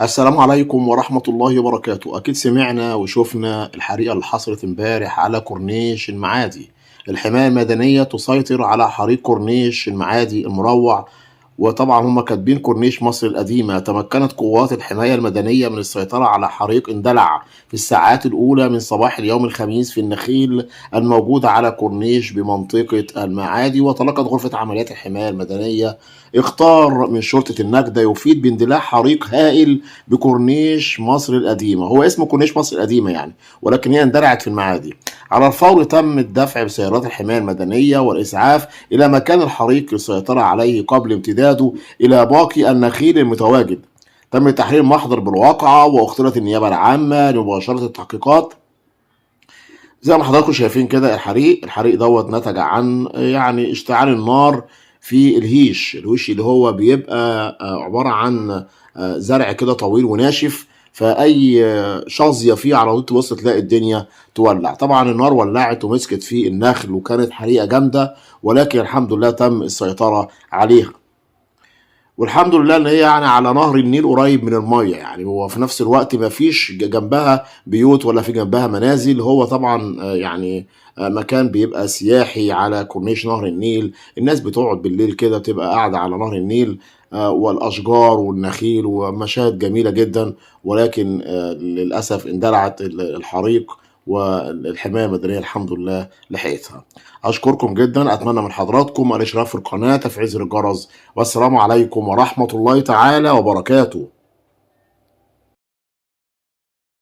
السلام عليكم ورحمة الله وبركاته. أكيد سمعنا وشفنا الحريقة اللي حصلت امبارح على كورنيش المعادي. الحماية المدنية تسيطر على حريق كورنيش المعادي المروع، وطبعا هم كاتبين كورنيش مصر القديمة. تمكنت قوات الحماية المدنية من السيطرة على حريق اندلع في الساعات الأولى من صباح اليوم الخميس في النخيل الموجودة على كورنيش بمنطقة المعادي. وطلقت غرفة عمليات الحماية المدنية اخطار من شرطة النجدة يفيد باندلاع حريق هائل بكورنيش مصر القديمة. هو اسمه كورنيش مصر القديمة يعني، ولكن هي اندلعت في المعادي. على الفور تم الدفع بسيارات الحماية المدنية والإسعاف إلى مكان الحريق للسيطرة عليه قبل امتداده إلى باقي النخيل المتواجد. تم تحرير محضر بالواقعة واختارت النيابة العامة لمباشرة التحقيقات. زي ما حضراتكم شايفين كده الحريق دوت نتج عن يعني اشتعال النار في الهيش اللي هو بيبقى عبارة عن زرع كده طويل وناشف، فأي شظية فيه على طول تبص تلاقي الدنيا تولع. طبعا النار ولعت ومسكت في النخل وكانت حريقة جامدة، ولكن الحمد لله تم السيطرة عليها. والحمد لله ان هي يعني على نهر النيل قريب من الميه، يعني هو في نفس الوقت ما فيش جنبها بيوت ولا في جنبها منازل. هو طبعا يعني مكان بيبقى سياحي على كورنيش نهر النيل. الناس بتقعد بالليل كده بتبقى قاعدة على نهر النيل، والأشجار والنخيل ومشاهد جميلة جدا. ولكن للأسف اندلعت الحريق، والحماية المدنية الحمد لله لحقتها. أشكركم جدا، أتمنى من حضراتكم الاشتراك في القناة، تفعيل زر الجرس، والسلام عليكم ورحمة الله تعالى وبركاته.